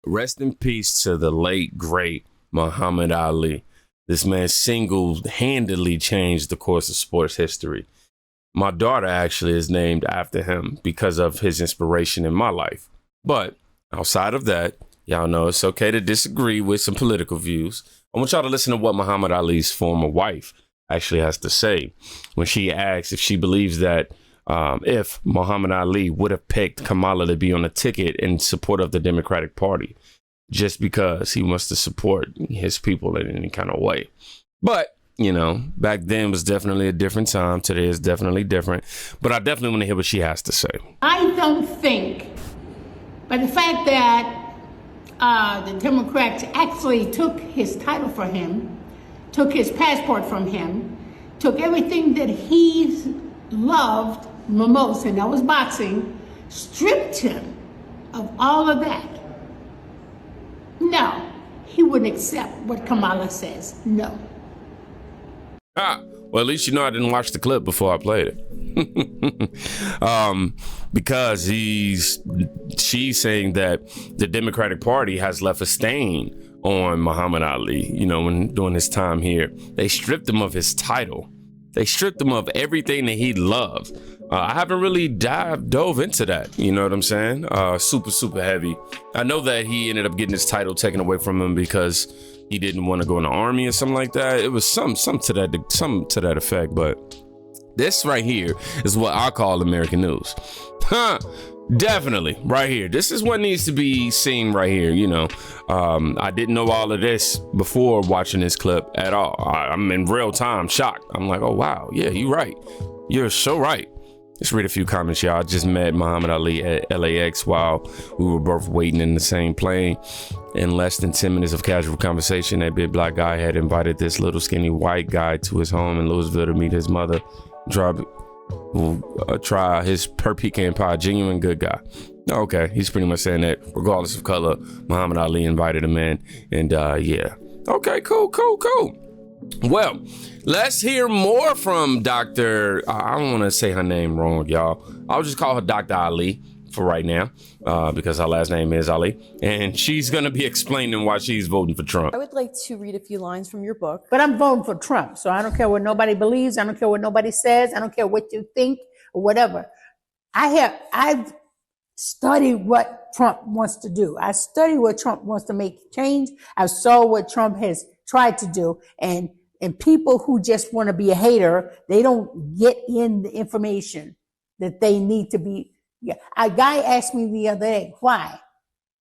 Rest in peace to the late, great Muhammad Ali. This man single-handedly changed the course of sports history. My daughter actually is named after him because of his inspiration in my life. But outside of that, y'all know it's okay to disagree with some political views. I want y'all to listen to what Muhammad Ali's former wife actually has to say when she asks if she believes that if Muhammad Ali would have picked Kamala to be on a ticket in support of the Democratic Party, just because he wants to support his people in any kind of way. But, you know, back then was definitely a different time. Today is definitely different. But I definitely want to hear what she has to say. I don't think, but the fact that the Democrats actually took his title from him, took his passport from him, took everything that he loved most, and that was boxing, stripped him of all of that. No, he wouldn't accept what Kamala says. No. Well, at least you know I didn't watch the clip before I played it. Because she's saying that the Democratic Party has left a stain on Muhammad Ali, you know, during his time here. They stripped him of his title. They stripped him of everything that he loved. I haven't really dove into that. You know what I'm saying? Super heavy. I know that he ended up getting his title taken away from him because he didn't want to go in the army or something like that. It was some to that effect. But this right here is what I call American news. Definitely right here. This is what needs to be seen right here. You know, I didn't know all of this before watching this clip at all. I'm in real time shocked. I'm like, oh, wow. Yeah, you're right. You're so right. Let's read a few comments, y'all. I just met Muhammad Ali at LAX while we were both waiting in the same plane. In less than 10 minutes of casual conversation, that big black guy had invited this little skinny white guy to his home in Louisville to meet his mother. Try his per pecan pie. Genuine good guy. Okay, he's pretty much saying that regardless of color, Muhammad Ali invited him in. And yeah. Okay, cool. Well, let's hear more from Dr. I don't want to say her name wrong, y'all. I'll just call her Dr. Ali for right now, because her last name is Ali. And she's going to be explaining why she's voting for Trump. I would like to read a few lines from your book. But I'm voting for Trump, so I don't care what nobody believes. I don't care what nobody says. I don't care what you think or whatever. I've studied what Trump wants to do. I studied what Trump wants to make change. I saw what Trump has tried to do. And people who just want to be a hater, they don't get in the information that they need to be. Yeah. A guy asked me the other day, why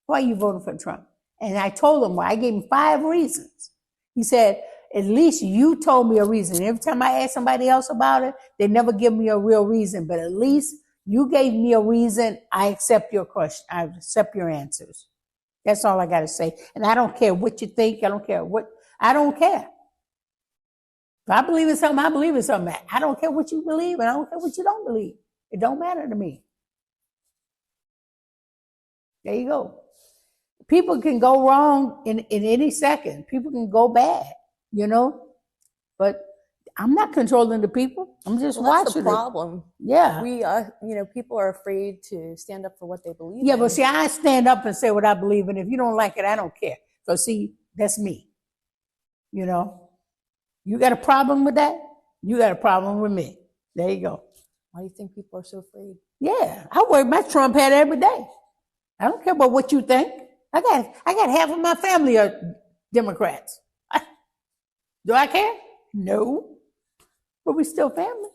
are you voting for Trump? And I told him why. I gave him 5 reasons. He said, at least you told me a reason. Every time I ask somebody else about it, they never give me a real reason, but at least you gave me a reason. I accept your question. I accept your answers. That's all I got to say. And I don't care what you think. I don't care. If I believe in something, I believe in something. I don't care what you believe, and I don't care what you don't believe. It don't matter to me. There you go. People can go wrong in any second. People can go bad, you know. But I'm not controlling the people. I'm just watching. That's the problem. Yeah. We, people are afraid to stand up for what they believe in. Yeah, but see, I stand up and say what I believe in. If you don't like it, I don't care. So see, that's me. You know. You got a problem with that? You got a problem with me. There you go. Why do you think people are so afraid? Yeah, I wear my Trump hat every day. I don't care about what you think. I got half of my family are Democrats. Do I care? No. But we still family.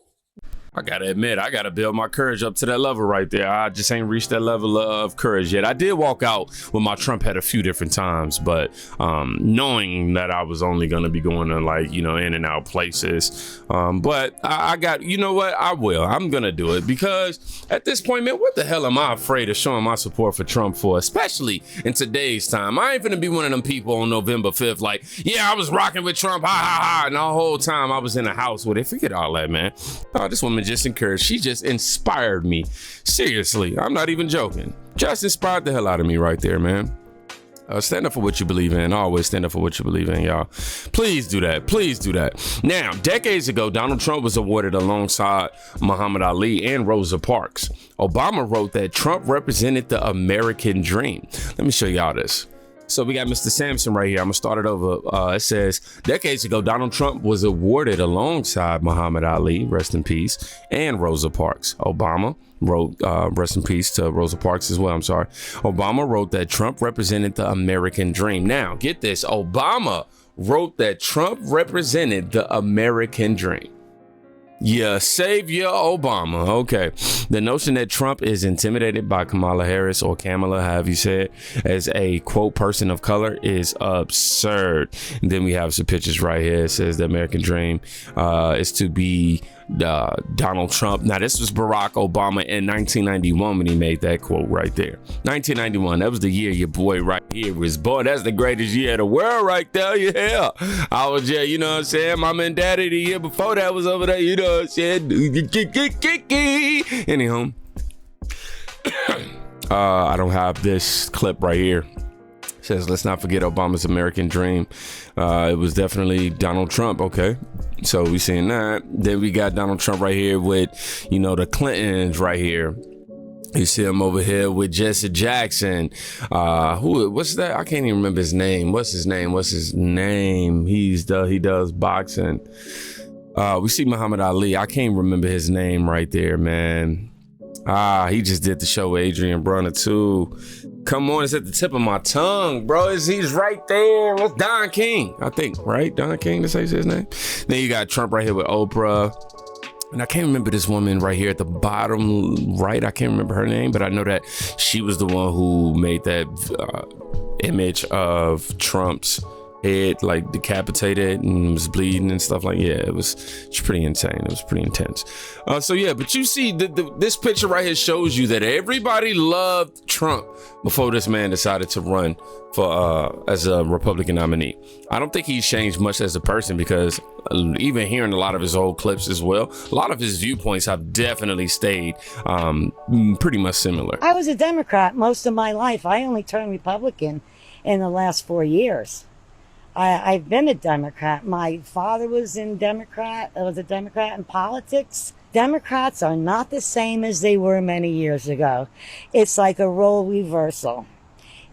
I gotta admit, I gotta build my courage up to that level right there. I just ain't reached that level of courage yet. I did walk out with my Trump hat a few different times, but knowing that I was only gonna be going to in and out places. But I got, you know what? I'm gonna do it because at this point, man, what the hell am I afraid of showing my support for Trump for, especially in today's time? I ain't gonna be one of them people on November 5th like, yeah, I was rocking with Trump, ha ha ha, and the whole time I was in the house with it. Forget all that, man. This woman just encouraged. She just inspired me. Seriously, I'm not even joking. Just inspired the hell out of me right there, man. Stand up for what you believe in. Always stand up for what you believe in, y'all. Please do that. Please do that. Now, decades ago, Donald Trump was awarded alongside Muhammad Ali and Rosa Parks. Obama wrote that Trump represented the American dream. Let me show y'all this. So we got Mr. Sampson right here. I'm gonna start it over. It says, decades ago, Donald Trump was awarded alongside Muhammad Ali, rest in peace, and Rosa Parks. Obama wrote, rest in peace to Rosa Parks as well, I'm sorry. Obama wrote that Trump represented the American dream. Now, get this, Obama wrote that Trump represented the American dream. Yeah, Savior Obama. Okay. The notion that Trump is intimidated by Kamala Harris, or Kamala, however you say it, as a quote person of color is absurd. And then we have some pictures right here. It says the American dream is to be Donald Trump. Now, this was Barack Obama in 1991 when he made that quote right there. 1991. That was the year your boy right here was born. That's the greatest year of the world right there. Yeah. I was, yeah, you know what I'm saying? Mama and daddy the year before that was over there, you know what I'm saying? Anyhow, I don't have this clip right here. It says, let's not forget Obama's American dream. It was definitely Donald Trump. Okay. So we seeing that. Then we got Donald Trump right here with, you know, the Clintons right here. You see him over here with Jesse Jackson. What's that? I can't even remember his name. What's his name? He does boxing. We see Muhammad Ali. I can't remember his name right there, man. He just did the show with Adrian Brunner too. Come on, it's at the tip of my tongue, bro. He's right there. What's Don King? I think, right? Don King, that's how you say his name. Then you got Trump right here with Oprah. And I can't remember this woman right here at the bottom right. I can't remember her name, but I know that she was the one who made that image of Trump's head like decapitated and was bleeding and stuff like. Yeah, it's pretty insane. It was pretty intense. So yeah, but you see this picture right here shows you that everybody loved Trump before this man decided to run for as a Republican nominee. I don't think he's changed much as a person, because even hearing a lot of his old clips as well, a lot of his viewpoints have definitely stayed pretty much similar. I was a Democrat most of my life. I only turned Republican in the last 4 years. I've been a Democrat. My father was a Democrat in politics. Democrats are not the same as they were many years ago. It's like a role reversal.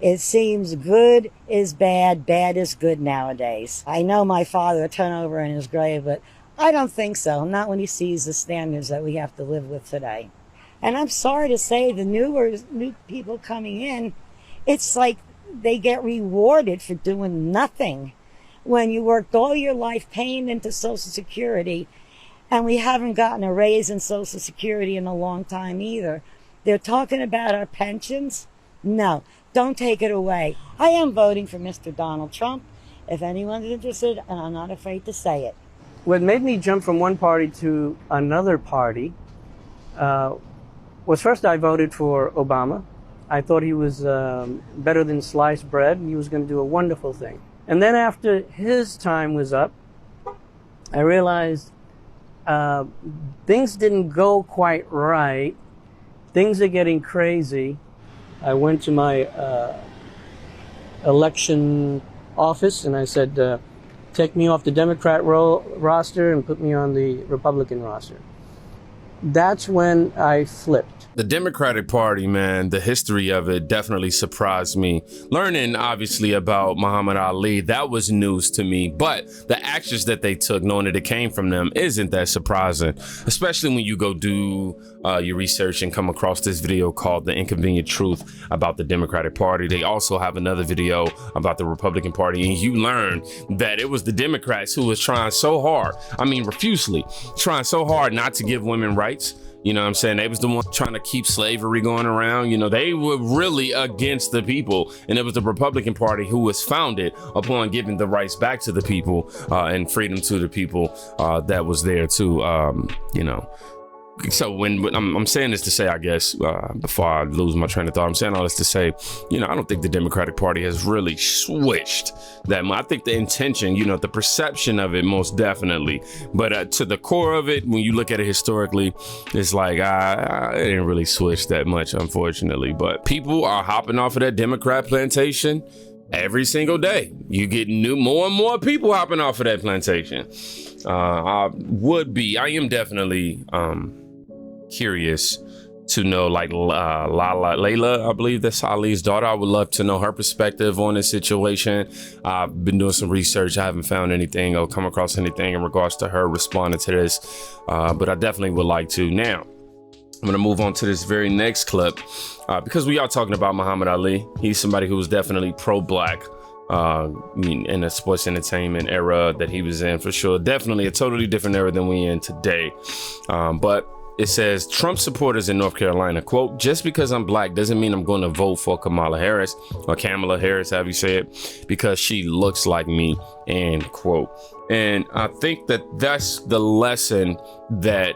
It seems good is bad, bad is good nowadays. I know my father will turn over in his grave, but I don't think so. Not when he sees the standards that we have to live with today. And I'm sorry to say, the new people coming in, it's like they get rewarded for doing nothing when you worked all your life paying into Social Security, and we haven't gotten a raise in Social Security in a long time either. They're talking about our pensions. No, don't take it away. I am voting for Mr. Donald Trump, if anyone's interested, and I'm not afraid to say it. What made me jump from one party to another party was, first I voted for Obama. I thought he was better than sliced bread, and he was going to do a wonderful thing. And then after his time was up, I realized things didn't go quite right. Things are getting crazy. I went to my election office and I said, take me off the Democrat roster and put me on the Republican roster. That's when I flipped. The Democratic Party, man, the history of it definitely surprised me. Learning, obviously, about Muhammad Ali, that was news to me. But the actions that they took, knowing that it came from them, isn't that surprising. Especially when you go do your research and come across this video called The Inconvenient Truth about the Democratic Party. They also have another video about the Republican Party. And you learn that it was the Democrats who was trying so hard, profusely, trying so hard not to give women rights. You know what I'm saying? They was the one trying to keep slavery going around. You know, they were really against the people. And it was the Republican Party who was founded upon giving the rights back to the people and freedom to the people that was there too, So when I'm saying this to say, I guess, before I lose my train of thought, I'm saying all this to say, I don't think the Democratic Party has really switched that much. I think the intention, the perception of it most definitely. But to the core of it, when you look at it historically, it's like, it didn't really switch that much, unfortunately. But people are hopping off of that Democrat plantation every single day. You get more and more people hopping off of that plantation. I am definitely curious to know, like Layla, I believe that's Ali's daughter. I would love to know her perspective on this situation. I've been doing some research. I haven't found anything or come across anything in regards to her responding to this, but I definitely would like to. Now, I'm going to move on to this very next clip because we are talking about Muhammad Ali. He's somebody who was definitely pro-black in the sports entertainment era that he was in, for sure. Definitely a totally different era than we in today. But it says Trump supporters in North Carolina, quote, just because I'm black doesn't mean I'm going to vote for Kamala Harris or Kamala Harris, have you say it, because she looks like me, end quote. And I think that that's the lesson that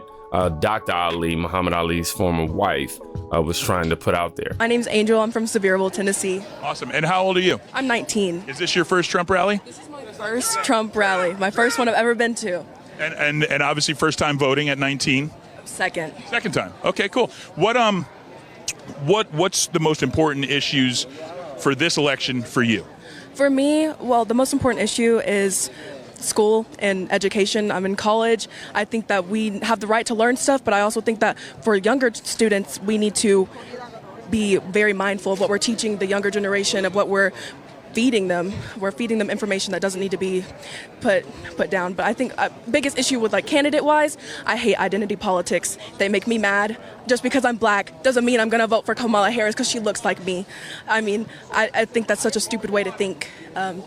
Dr. Ali, Muhammad Ali's former wife, was trying to put out there. My name's Angel. I'm from Sevierville, Tennessee. Awesome. And how old are you? I'm 19. Is this your first Trump rally? This is my first Trump rally. My first one I've ever been to. And obviously first time voting at 19? Second. Second time. Okay, cool. What's the most important issues for this election for you? For me, well, the most important issue is school and education. I'm in college. I think that we have the right to learn stuff, but I also think that for younger students, we need to be very mindful of what we're teaching the younger generation, of what we're feeding them. We're feeding them information that doesn't need to be put down. But I think biggest issue with, like, candidate-wise, I hate identity politics. They make me mad. Just because I'm black doesn't mean I'm going to vote for Kamala Harris because she looks like me. I mean, I think that's such a stupid way to think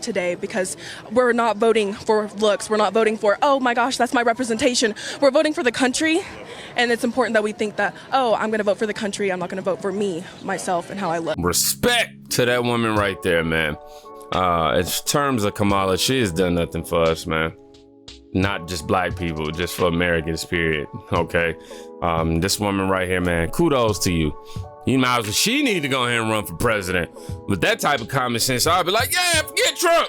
today, because we're not voting for looks. We're not voting for, oh my gosh, that's my representation. We're voting for the country. And it's important that we think that, oh, I'm going to vote for the country. I'm not going to vote for me, myself, and how I look. Respect to that woman right there, man. In terms of Kamala, she has done nothing for us, man. Not just black people, just for Americans, period. Okay. This woman right here, man, kudos to you. You might as well, she need to go ahead and run for president. With that type of common sense, I'd be like, yeah, forget Trump.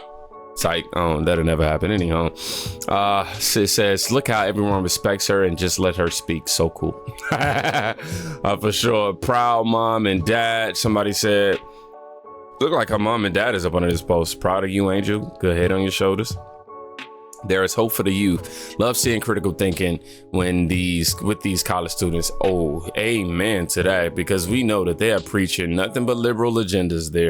It's like, oh, that'll never happen anyhow. It says, look how everyone respects her and just let her speak. So cool. For sure. Proud mom and dad. Somebody said, look like her mom and dad is up under this post. Proud of you, Angel. Good head on your shoulders. There is hope for the youth. Love seeing critical thinking with these college students. Oh, amen to that, because we know that they are preaching nothing but liberal agendas there.